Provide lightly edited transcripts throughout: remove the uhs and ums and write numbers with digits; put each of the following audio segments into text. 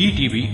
ETV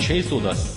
610,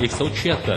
176,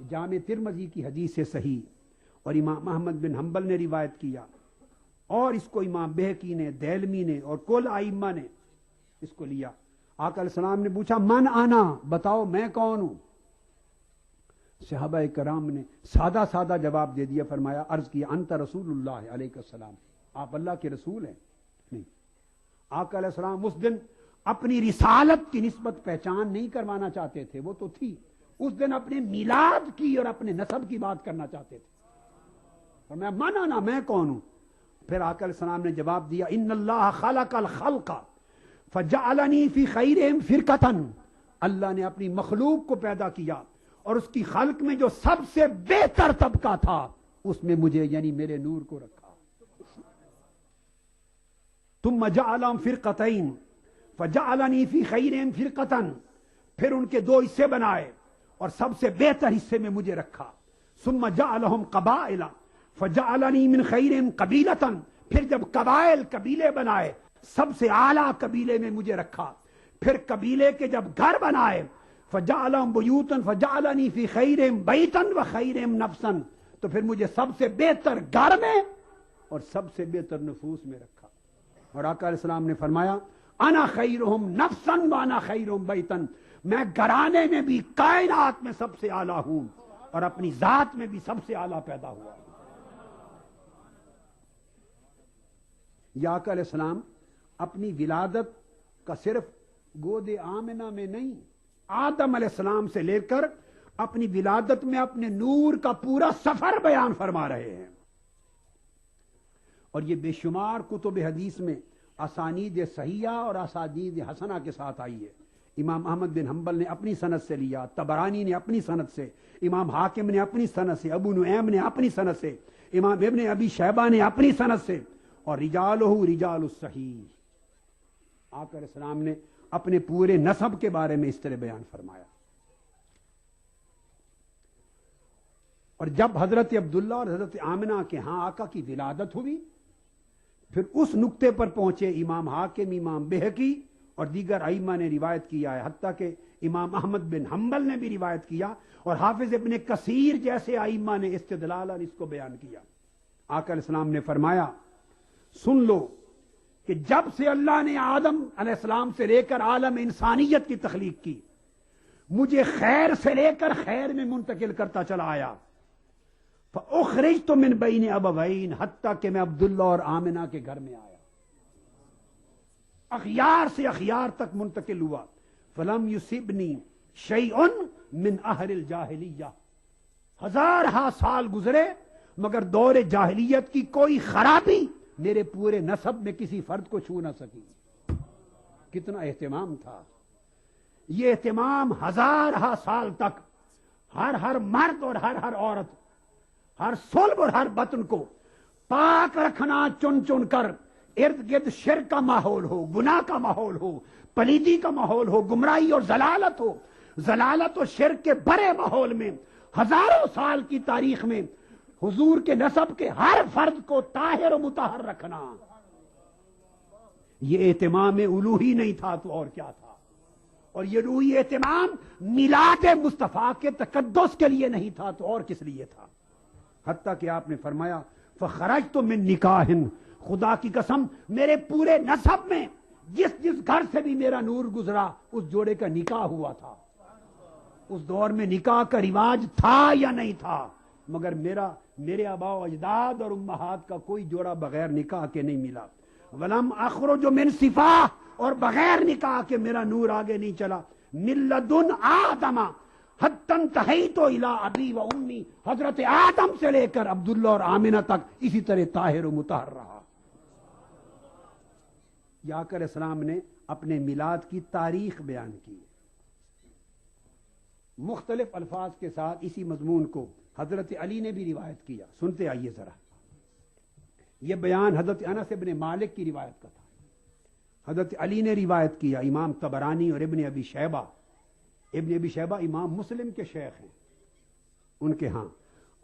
جامع ترمذی کی حدیث سے صحیح، اور امام احمد بن حنبل نے روایت کیا، اور اس کو امام بہقی نے، دیلمی نے اور کل ائمہ نے اس کو لیا۔ آقا علیہ السلام نے پوچھا من آنا، بتاؤ میں کون ہوں؟ صحابہ کرام نے سادہ سادہ جواب دے دیا، فرمایا عرض کیا انت رسول اللہ علیہ السلام، آپ اللہ کے رسول ہیں؟ نہیں۔ آقا علیہ السلام اس دن اپنی رسالت کی نسبت پہچان نہیں کروانا چاہتے تھے، وہ تو تھی، اس دن اپنے میلاد کی اور اپنے نسب کی بات کرنا چاہتے تھے۔ فرمایا من آنا، میں کون ہوں؟ پھر آقا علیہ السلام نے جواب دیا ان اللہ خلق الخلق فجعلنی فی خیرہم فرقۃ، اللہ نے اپنی مخلوق کو پیدا کیا اور اس کی خلق میں جو سب سے بہتر طبقہ تھا اس میں مجھے یعنی میرے نور کو رکھا۔ ثم جعلہم فرقتین فجعلنی فی خیرہم فرقۃ، پھر ان کے دو حصے بنائے اور سب سے بہتر حصے میں مجھے رکھا۔ ثم جعلہم قبائل فجعلنی من خیرہم قبیلۃ، پھر جب قبائل قبیلے بنائے سب سے اعلیٰ قبیلے میں مجھے رکھا۔ پھر قبیلے کے جب گھر بنائے فجعلہم بیوتا فجعلنی فی خیرہم بیتا وخیرہم نفسا، تو پھر مجھے سب سے بہتر گھر میں اور سب سے بہتر نفوس میں رکھا۔ اور آقا علیہ السلام نے فرمایا انا خیرہم نفسا وانا خیرہم بیتا، میں گھرانے میں بھی کائنات میں سب سے اعلیٰ ہوں اور اپنی ذات میں بھی سب سے اعلیٰ پیدا ہوا۔ یا آقا علیہ السلام اپنی ولادت کا صرف گود آمنہ میں نہیں، آدم علیہ السلام سے لے کر اپنی ولادت میں اپنے نور کا پورا سفر بیان فرما رہے ہیں۔ اور یہ بے شمار کتب حدیث میں اسانید صحیحہ اور اسانید حسنہ کے ساتھ آئی ہے۔ امام احمد بن حنبل نے اپنی سند سے لیا، طبرانی نے اپنی سند سے، امام حاکم نے اپنی سند سے، ابو نعیم نے اپنی سند سے، امام ابن ابی شیبہ نے اپنی سند سے، اور رجالہ رجال الصحیح۔ آقا علیہ السلام نے اپنے پورے نسب کے بارے میں اس طرح بیان فرمایا۔ اور جب حضرت عبداللہ اور حضرت آمنہ کے ہاں آقا کی ولادت ہوئی، پھر اس نقطے پر پہنچے امام حاکم، امام بہقی اور دیگر ائمہ نے روایت کیا ہے، حتیٰ کہ امام احمد بن حنبل نے بھی روایت کیا اور حافظ ابن کثیر جیسے ائمہ نے استدلالا اس کو بیان کیا۔ آقا علیہ السلام نے فرمایا سن لو کہ جب سے اللہ نے آدم علیہ السلام سے لے کر عالم انسانیت کی تخلیق کی، مجھے خیر سے لے کر خیر میں منتقل کرتا چلا آیا۔ فاخرجت من بین ابوین، حتیٰ کہ میں عبداللہ اور آمنہ کے گھر میں آیا، اخیار سے اخیار تک منتقل ہوا۔ فلم یصبنی شیء من اہل الجاہلیہ، ہزارہ سال گزرے مگر دور جاہلیت کی کوئی خرابی میرے پورے نسب میں کسی فرد کو چھو نہ سکی۔ کتنا اہتمام تھا یہ اہتمام، ہزارہ سال تک ہر مرد اور ہر عورت، ہر صلب اور ہر بطن کو پاک رکھنا، چن چن کر ارد گرد شرک کا ماحول ہو، گناہ کا ماحول ہو، پلیدی کا ماحول ہو، گمراہی اور ضلالت ہو، ضلالت اور شرک کے بڑے ماحول میں ہزاروں سال کی تاریخ میں حضور کے نسب کے ہر فرد کو طاہر و مطہر رکھنا، یہ اہتمام الوہی نہیں تھا تو اور کیا تھا؟ اور یہ روحی اہتمام میلاد مصطفیٰ کے تقدس کے لیے نہیں تھا تو اور کس لیے تھا؟ حتیٰ کہ آپ نے فرمایا فخرجت من نکاح، خدا کی قسم میرے پورے نسب میں جس جس گھر سے بھی میرا نور گزرا اس جوڑے کا نکاح ہوا تھا۔ اس دور میں نکاح کا رواج تھا یا نہیں تھا، مگر میرے آباء و اجداد اور امہات کا کوئی جوڑا بغیر نکاح کے نہیں ملا۔ ولم اخرج من صفاح، اور بغیر نکاح کے میرا نور آگے نہیں چلا۔ من لدن آدم حتی انتہیت الی ابی و امی، حضرت آدم سے لے کر عبداللہ اور آمنہ تک اسی طرح طاہر و مطہر رہا۔ آقا علیہ السلام نے اپنے میلاد کی تاریخ بیان کی مختلف الفاظ کے ساتھ۔ اسی مضمون کو حضرت علی نے بھی روایت کیا، سنتے آئیے ذرا۔ یہ بیان حضرت انس ابن مالک کی روایت کا تھا، حضرت علی نے روایت کیا، امام طبرانی اور ابن ابی شیبہ امام مسلم کے شیخ ہیں، ان کے ہاں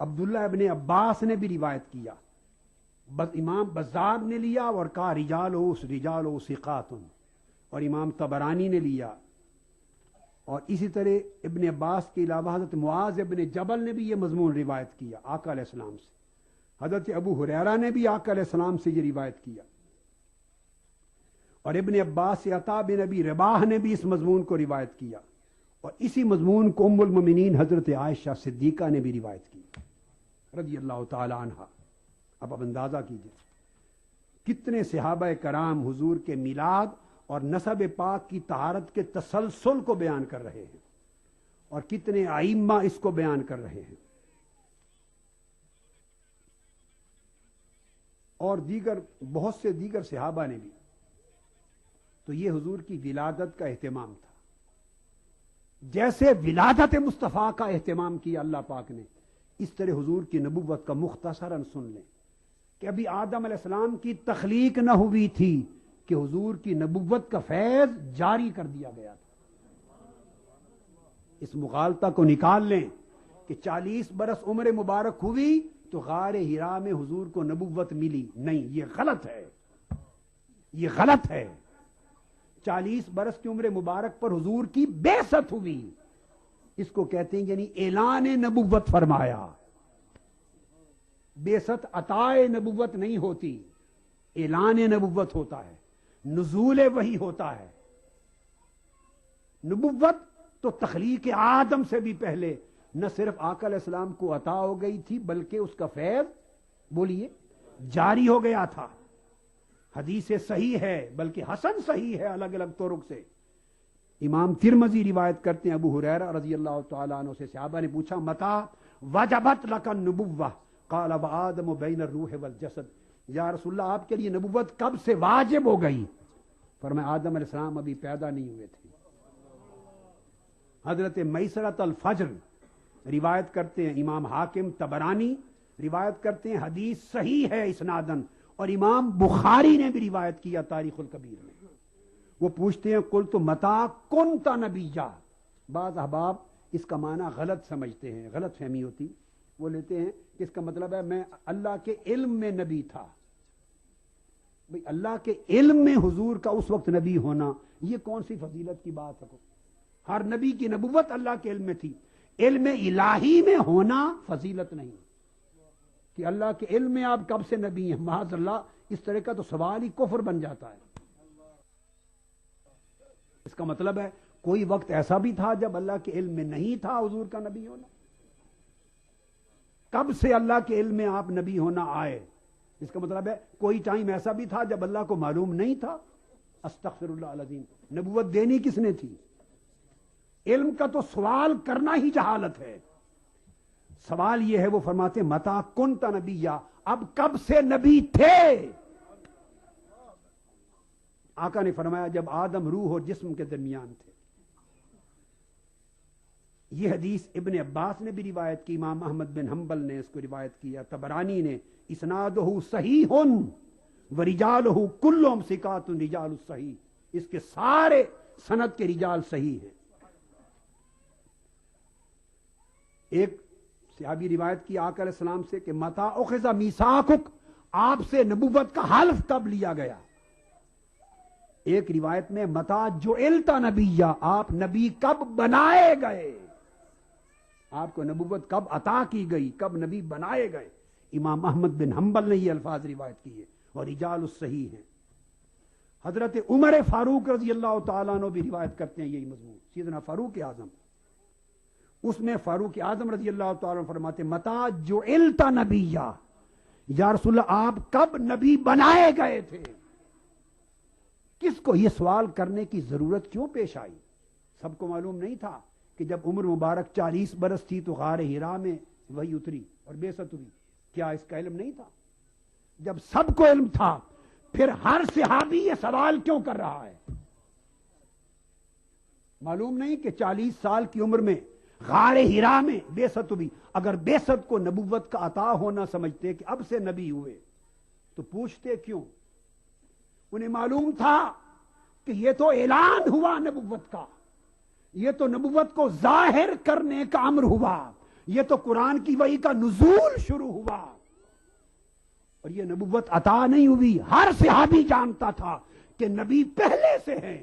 عبداللہ ابن عباس نے بھی روایت کیا، بس امام بزار نے لیا اور کہا رجال ثقات، اور امام طبرانی نے لیا اور اسی طرح ابن عباس کے علاوہ حضرت معاذ ابن جبل نے بھی یہ مضمون روایت کیا آقا علیہ السلام سے. حضرت ابو ہریرہ نے بھی آقا علیہ السلام سے یہ روایت کیا. اور ابن عباس سے عطا بن ابی رباح نے بھی اس مضمون کو روایت کیا. اور اسی مضمون کو ام المؤمنین حضرت عائشہ صدیقہ نے بھی روایت کی رضی اللہ تعالی عنہا. اب اندازہ کیجئے کتنے صحابہ کرام حضور کے میلاد اور نسب پاک کی طہارت کے تسلسل کو بیان کر رہے ہیں اور کتنے ائمہ اس کو بیان کر رہے ہیں. اور دیگر بہت سے دیگر صحابہ نے بھی. تو یہ حضور کی ولادت کا اہتمام تھا. جیسے ولادت مصطفیٰ کا اہتمام کیا اللہ پاک نے, اس طرح حضور کی نبوت کا مختصراً سن لیں کہ ابھی آدم علیہ السلام کی تخلیق نہ ہوئی تھی کہ حضور کی نبوت کا فیض جاری کر دیا گیا تھا. اس مغالطہ کو نکال لیں کہ 40 برس عمر مبارک ہوئی تو غار ہرا میں حضور کو نبوت ملی. نہیں, یہ غلط ہے, یہ غلط ہے. 40 برس کی عمر مبارک پر حضور کی بعثت ہوئی, اس کو کہتے ہیں یعنی اعلان نبوت فرمایا. بعثت عطائے نبوت نہیں ہوتی, اعلان نبوت ہوتا ہے, نزول وحی ہوتا ہے. نبوت تو تخلیق آدم سے بھی پہلے نہ صرف آقا علیہ السلام کو عطا ہو گئی تھی بلکہ اس کا فیض بولیے جاری ہو گیا تھا. حدیث صحیح ہے بلکہ حسن صحیح ہے الگ الگ طرق سے. امام ترمذی روایت کرتے ہیں ابو ہریرہ رضی اللہ تعالیٰ عنہ سے, صحابہ نے پوچھا متا وجبت لک النبوہ قال وآدم بین الروح والجسد, یا رسول اللہ آپ کے لیے نبوت کب سے واجب ہو گئی؟ فرمایا آدم علیہ السلام ابھی پیدا نہیں ہوئے تھے. حضرت میسرۃ الفجر روایت کرتے ہیں, امام حاکم طبرانی روایت کرتے ہیں, حدیث صحیح ہے اسنادن, اور امام بخاری نے بھی روایت کیا تاریخ الکبیر میں. وہ پوچھتے ہیں قلت متا کنت نبیا. بعض احباب اس کا معنی غلط سمجھتے ہیں, غلط فہمی ہوتی, وہ لیتے ہیں کہ اس کا مطلب ہے میں اللہ کے علم میں نبی تھا. بھئی اللہ کے علم میں حضور کا اس وقت نبی ہونا یہ کون سی فضیلت کی بات ہے؟ ہر نبی کی نبوت اللہ کے علم میں تھی. علم الہی میں ہونا فضیلت نہیں کہ اللہ کے علم میں آپ کب سے نبی ہیں. معاذ اللہ, اس طرح کا تو سوال ہی کفر بن جاتا ہے. اس کا مطلب ہے کوئی وقت ایسا بھی تھا جب اللہ کے علم میں نہیں تھا حضور کا نبی ہونا. کب سے اللہ کے علم میں آپ نبی ہونا آئے؟ اس کا مطلب ہے کوئی ٹائم ایسا بھی تھا جب اللہ کو معلوم نہیں تھا. استغفر اللہ العظیم, نبوت دینی کس نے تھی؟ علم کا تو سوال کرنا ہی جہالت ہے. سوال یہ ہے, وہ فرماتے متا کنت نبیا, اب کب سے نبی تھے؟ آقا نے فرمایا جب آدم روح اور جسم کے درمیان تھے. یہ حدیث ابن عباس نے بھی روایت کی, امام احمد بن حنبل نے اس کو روایت کیا, طبرانی نے اسنادہ صحیح ورجالہ کلہم ثقات رجال الصحیح, اس کے سارے سند کے رجال صحیح ہیں. ایک صحابی روایت کی آقا علیہ السلام سے کہ متا اخذ میثاقک, آپ سے نبوت کا حلف کب لیا گیا؟ ایک روایت میں متا جعلت نبیا, آپ نبی کب بنائے گئے؟ آپ کو نبوت کب عطا کی گئی, کب نبی بنائے گئے؟ امام احمد بن حنبل نے یہ الفاظ روایت کیے اور رجال الصحیح ہیں. حضرت عمر فاروق رضی اللہ تعالیٰ عنہ بھی روایت کرتے ہیں یہی مضمون, سیدنا فاروق اعظم. اس میں فاروق اعظم رضی اللہ تعالیٰ عنہ فرماتے متا جعلت نبیا, یا رسول اللہ آپ کب نبی بنائے گئے تھے؟ کس کو یہ سوال کرنے کی ضرورت کیوں پیش آئی؟ سب کو معلوم نہیں تھا کہ جب عمر مبارک 40 برس تھی تو غار ہرا میں وہی اتری اور بعثت ہوئی؟ کیا اس کا علم نہیں تھا؟ جب سب کو علم تھا پھر ہر صحابی یہ سوال کیوں کر رہا ہے؟ معلوم نہیں کہ 40 سال کی عمر میں غار ہرا میں بعثت ہوئی. اگر بعثت کو نبوت کا عطا ہونا سمجھتے کہ اب سے نبی ہوئے تو پوچھتے کیوں؟ انہیں معلوم تھا کہ یہ تو اعلان ہوا نبوت کا, یہ تو نبوت کو ظاہر کرنے کا امر ہوا, یہ تو قرآن کی وحی کا نزول شروع ہوا, اور یہ نبوت عطا نہیں ہوئی. ہر صحابی جانتا تھا کہ نبی پہلے سے ہیں,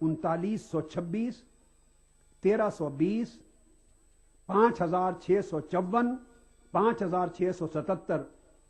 3926, 1320, 5654, 5677,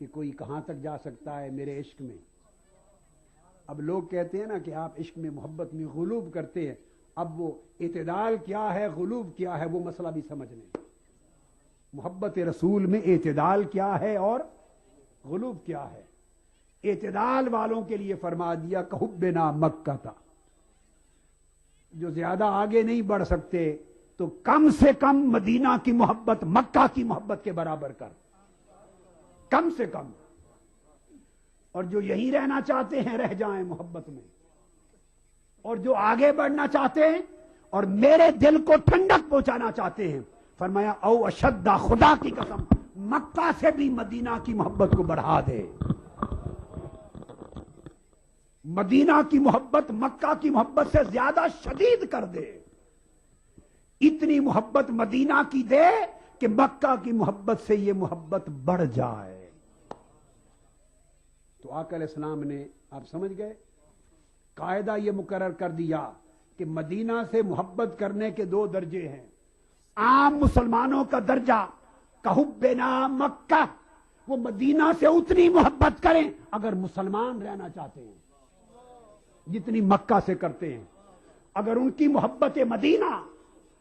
کہ کوئی کہاں تک جا سکتا ہے میرے عشق میں. اب لوگ کہتے ہیں نا کہ آپ عشق میں محبت میں غلوب کرتے ہیں. اب وہ اعتدال کیا ہے غلوب کیا ہے وہ مسئلہ بھی سمجھ لیں. محبت رسول میں اعتدال کیا ہے اور غلوب کیا ہے. اعتدال والوں کے لیے فرما دیا کہ حبنا مکہ تھا. جو زیادہ آگے نہیں بڑھ سکتے تو کم سے کم مدینہ کی محبت مکہ کی محبت کے برابر کر, کم سے کم. اور جو یہیں رہنا چاہتے ہیں رہ جائیں محبت میں, اور جو آگے بڑھنا چاہتے ہیں اور میرے دل کو ٹھنڈک پہنچانا چاہتے ہیں فرمایا او اشدہ, خدا کی قسم مکہ سے بھی مدینہ کی محبت کو بڑھا دے. مدینہ کی محبت مکہ کی محبت سے زیادہ شدید کر دے. اتنی محبت مدینہ کی دے کہ مکہ کی محبت سے یہ محبت بڑھ جائے. تو آقا علیہ السلام نے, آپ سمجھ گئے, قاعدہ یہ مقرر کر دیا کہ مدینہ سے محبت کرنے کے 2 درجے ہیں. عام مسلمانوں کا درجہ کحبنا مکہ, وہ مدینہ سے اتنی محبت کریں اگر مسلمان رہنا چاہتے ہیں جتنی مکہ سے کرتے ہیں. اگر ان کی محبت مدینہ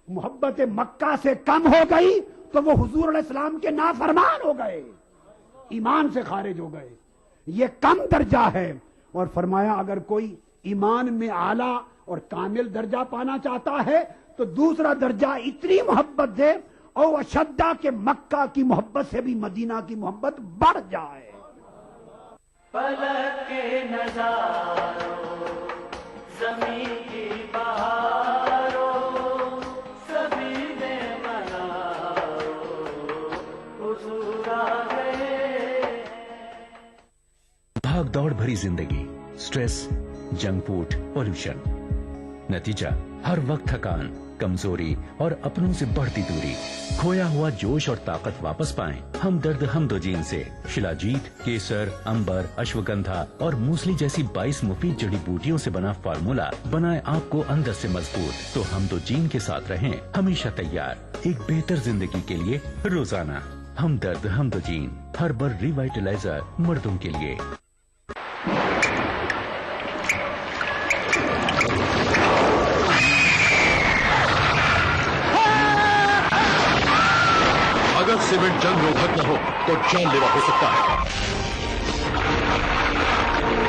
محبت مکہ سے کم ہو گئی تو وہ حضور علیہ السلام کے نافرمان ہو گئے, ایمان سے خارج ہو گئے. یہ کم درجہ ہے. اور فرمایا اگر کوئی ایمان میں اعلیٰ اور کامل درجہ پانا چاہتا ہے تو دوسرا درجہ اتنی محبت دے او اشدہ کہ مکہ کی محبت سے بھی مدینہ کی محبت بڑھ جائے. پلک کے نظاروں زمین کی بہاروں سبھی نے مناؤ حضور آ گئے. بھاگ دوڑ بھری زندگی, سٹریس, جنک فوڈ, پولوشن. نتیجہ ہر وقت تھکان, کمزوری اور اپنوں سے بڑھتی دوری. کھویا ہوا جوش اور طاقت واپس پائیں ہمدرد ہمدوجین سے. شلاجیت, کیسر, امبر, اشوگندھا اور موسلی جیسی 22 مفید جڑی بوٹیوں سے بنا فارمولا بنائے آپ کو اندر سے مضبوط. تو ہمدوجین کے ساتھ رہیں ہمیشہ تیار ایک بہتر زندگی کے لیے روزانہ. ہمدرد ہمدوجین ہربل ریوائٹلائزر مردوں کے لیے. اگر سیمنٹ جنگ رودھک نہ ہو تو جان لیوا ہو سکتا ہے.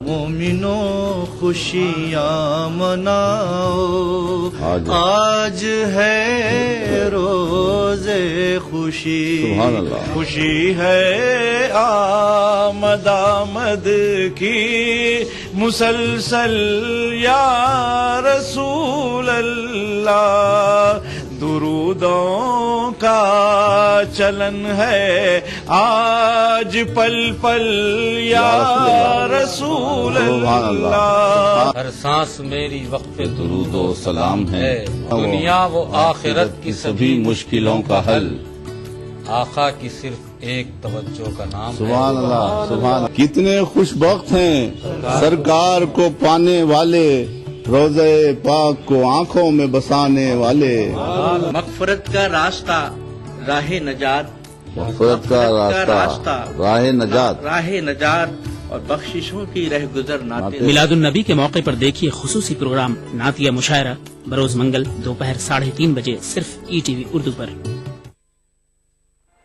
مومنوں خوشیاں مناؤ آج ہے روز خوشی. سبحان اللہ. خوشی ہے آمد آمد کی مسلسل یا رسول اللہ. درودوں کا چلن ہے آج پل پل یا رسول اللہ. ہر سانس میری وقف درود و سلام ہے. دنیا و آخرت کی سبھی مشکلوں کا حل. آقا کی صرف ایک توجہ کا نام. سبحان اللہ. سبحان. کتنے خوش بخت ہیں سرکار کو پانے والے, روزے پاک کو آنکھوں میں بسانے والے. مغفرت کا راستہ راہ نجات, مغفرت کا راستہ راہ نجات, راہ نجات اور بخششوں کی رہ گزر نعت. میلاد النبی کے موقع پر دیکھیے خصوصی پروگرام نعتیہ مشاعرہ بروز منگل دوپہر 3:30 بجے صرف ETV اردو پر.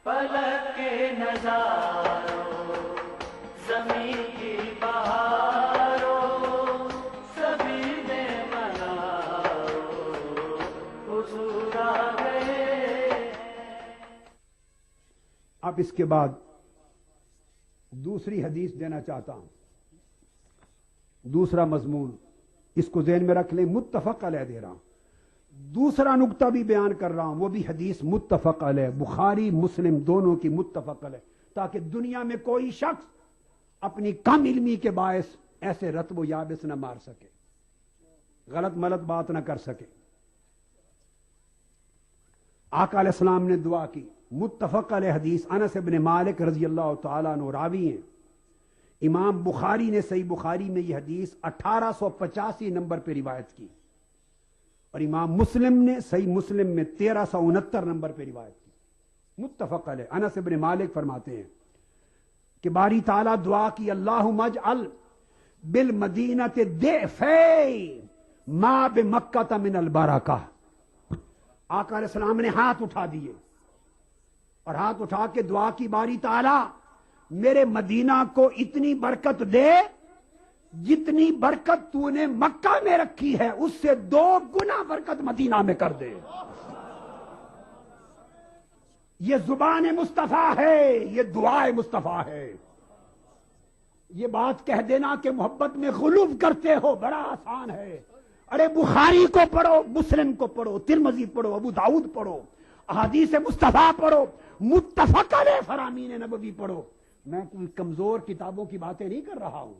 پلک کے نظاروں زمین کی بہاروں سبھی نے مناؤ حضور آ گئے. اب اس کے بعد دوسری حدیث دینا چاہتا ہوں. دوسرا مضمون اس کو ذہن میں رکھ لیں, متفق علیہ دے رہا ہوں. دوسرا نقطہ بھی بیان کر رہا ہوں, وہ بھی حدیث متفق علیہ, بخاری مسلم دونوں کی متفق علیہ, تاکہ دنیا میں کوئی شخص اپنی کم علمی کے باعث ایسے رتب و یابس نہ مار سکے, غلط ملت بات نہ کر سکے. آقا علیہ السلام نے دعا کی. متفق علیہ حدیث انس بن مالک رضی اللہ تعالیٰ عنہ راوی ہیں. امام بخاری نے صحیح بخاری میں یہ حدیث 1885 نمبر پہ روایت کی. اور امام مسلم نے صحیح مسلم میں 1369 نمبر پہ روایت کی، متفق علیہ۔ انس بن مالک فرماتے ہیں کہ باری تعالیٰ دعا کی اللہم اجعل بالمدینۃ ضعفی ما بمکہ من البرکہ۔ آقا علیہ السلام نے ہاتھ اٹھا دیے اور ہاتھ اٹھا کے دعا کی باری تعالیٰ میرے مدینہ کو اتنی برکت دے جتنی برکت تو نے مکہ میں رکھی ہے اس سے 2 گنا برکت مدینہ میں کر دے۔ یہ زبان مصطفیٰ ہے، یہ دعائے مصطفیٰ ہے۔ یہ بات کہہ دینا کہ محبت میں غلو کرتے ہو بڑا آسان ہے۔ ارے بخاری کو پڑھو، مسلم کو پڑھو، ترمذی پڑھو، ابو داؤد پڑھو، احادیث مصطفیٰ پڑھو، متفق علیہ فرامین نبوی پڑھو۔ میں کوئی کمزور کتابوں کی باتیں نہیں کر رہا ہوں۔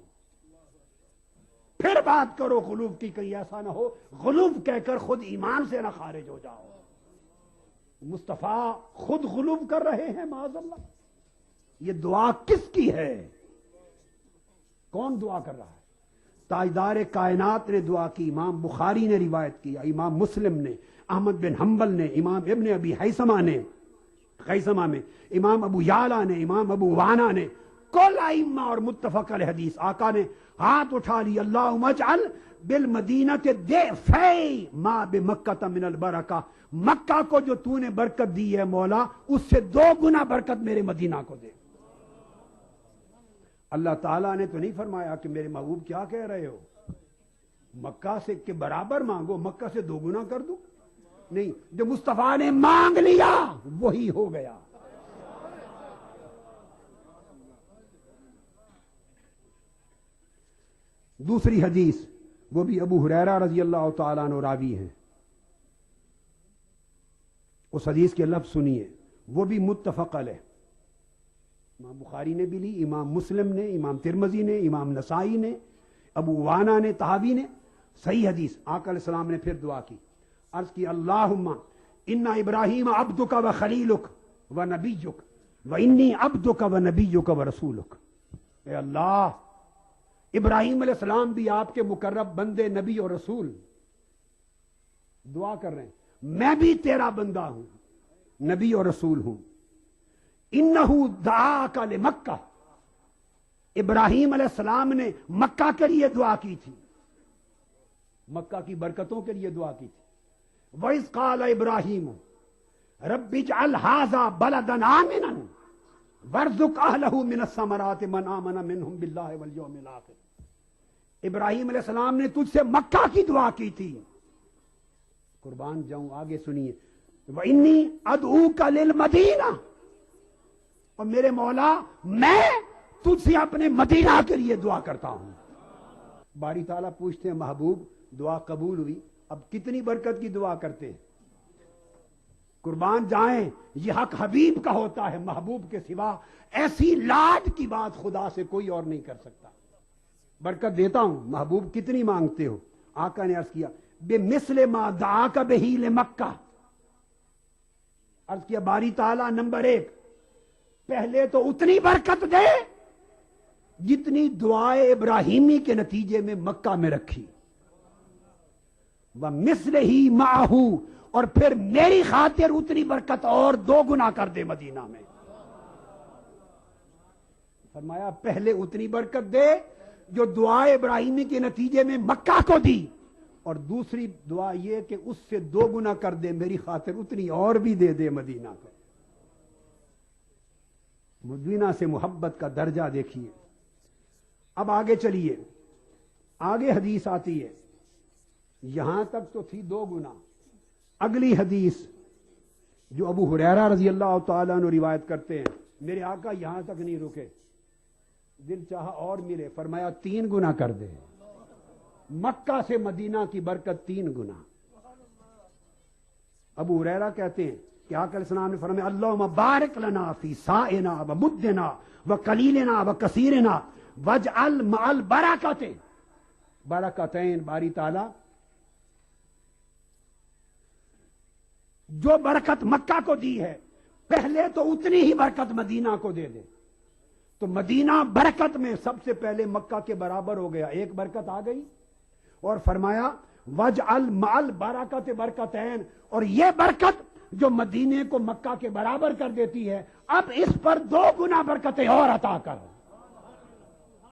پھر بات کرو غلو کی، کہیں ایسا نہ ہو غلو کہہ کر خود ایمان سے نہ خارج ہو جاؤ۔ مصطفیٰ خود غلو کر رہے ہیں معاذ اللہ۔ یہ دعا کس کی ہے؟ کون دعا کر رہا ہے؟ تاجدار کائنات نے دعا کی، امام بخاری نے روایت کیا، امام مسلم نے، احمد بن حنبل نے، امام ابن ابی خیثمہ نے، خیثمہ میں امام ابو یعلا نے، امام ابو وانا نے، کل ائمہ اور متفق علیہ حدیث۔ آقا نے ہاتھ اٹھا لی، اللہم اجعل بالمدینۃ ضعفی ما بمکہ من البرکہ، مکہ کو جو تو نے برکت دی ہے مولا اس سے 2 گنا برکت میرے مدینہ کو دے۔ اللہ تعالیٰ نے تو نہیں فرمایا کہ میرے محبوب کیا کہہ رہے ہو، مکہ سے کے برابر مانگو، مکہ سے 2 گنا کر دو؟ نہیں، جو مصطفیٰ نے مانگ لیا وہی ہو گیا۔ دوسری حدیث وہ بھی ابو ہریرہ رضی اللہ تعالیٰ عنہ راوی ہیں، اس حدیث کے لفظ سنیے، وہ بھی متفق علیہ، امام بخاری نے بھی لی، امام مسلم نے، امام ترمذی نے، امام نسائی نے، ابو وانا نے، طحاوی نے، صحیح حدیث۔ آقا علیہ السلام نے پھر دعا کی، عرض کی اللہم ان ابراہیم عبدک و خلیلک و نبیک و انی عبدک و نبیک و رسولک۔ اے اللہ، ابراہیم علیہ السلام بھی آپ کے مقرب بندے، نبی اور رسول، دعا کر رہے ہیں میں بھی تیرا بندہ ہوں، نبی اور رسول ہوں۔ انہو دعاک لمکہ، ابراہیم علیہ السلام نے مکہ کے لیے دعا کی تھی، مکہ کی برکتوں کے لیے دعا کی تھی۔ وَإِذْ قَالَ إِبْرَاهِيمُ رَبِّ اجْعَلْ هَٰذَا بَلَدًا آمِنًا وَارْزُقْ أَهْلَهُ مِنَ الثَّمَرَاتِ مَنْ آمَنَ مِنْهُمْ بِاللَّهِ وَالْيَوْمِ الْآخِرِ۔ ابراہیم علیہ السلام نے تجھ سے مکہ کی دعا کی تھی۔ قربان جاؤں، آگے سنیے، وَإِنِّي أَدْعُوكَ لِلْمَدِينَةِ، اور میرے مولا میں تجھ سے اپنے مدینہ کے لیے دعا کرتا ہوں۔ باری تعالیٰ پوچھتے ہیں محبوب دعا قبول ہوئی، اب کتنی برکت کی دعا کرتے ہیں؟ قربان جائیں، یہ حق حبیب کا ہوتا ہے، محبوب کے سوا ایسی لاڈ کی بات خدا سے کوئی اور نہیں کر سکتا۔ برکت دیتا ہوں، محبوب کتنی مانگتے ہو؟ آقا نے عرض کیا بمثل ما دعاک بہ لمکہ، عرض کیا باری تعالیٰ نمبر 1 پہلے تو اتنی برکت دے جتنی دعائے ابراہیمی کے نتیجے میں مکہ میں رکھی، وَمِثْلِهِ مَعَهُ، اور پھر میری خاطر اتنی برکت اور 2 گنا کر دے مدینہ میں۔ فرمایا پہلے اتنی برکت دے جو دعائے ابراہیمی کے نتیجے میں مکہ کو دی، اور دوسری دعا یہ کہ اس سے 2 گنا کر دے میری خاطر اتنی اور بھی دے دے مدینہ کو۔ مدینہ سے محبت کا درجہ دیکھیے۔ اب آگے چلیے، آگے حدیث آتی ہے، یہاں تک تو تھی 2 گنا، اگلی حدیث جو ابو ہریرہ رضی اللہ تعالیٰ عنہ روایت کرتے ہیں، میرے آقا یہاں تک نہیں رکے، دل چاہا اور ملے، فرمایا 3 گنا کر دے، مکہ سے مدینہ کی برکت 3 گنا۔ ابو ہریرہ کہتے ہیں کہ آقا علیہ السلام نے فرمایا اللہم بارک لنا فی سائنا و مدنا و قلیلنا و کثیرنا واجعل مع البرکات برکتین، باری تعالی جو برکت مکہ کو دی ہے پہلے تو اتنی ہی برکت مدینہ کو دے دے۔ تو مدینہ برکت میں سب سے پہلے مکہ کے برابر ہو گیا، 1 برکت آ گئی، اور فرمایا وجعل مال برکت برکتین، اور یہ برکت جو مدینے کو مکہ کے برابر کر دیتی ہے، اب اس پر 2 گنا برکتیں اور عطا کر۔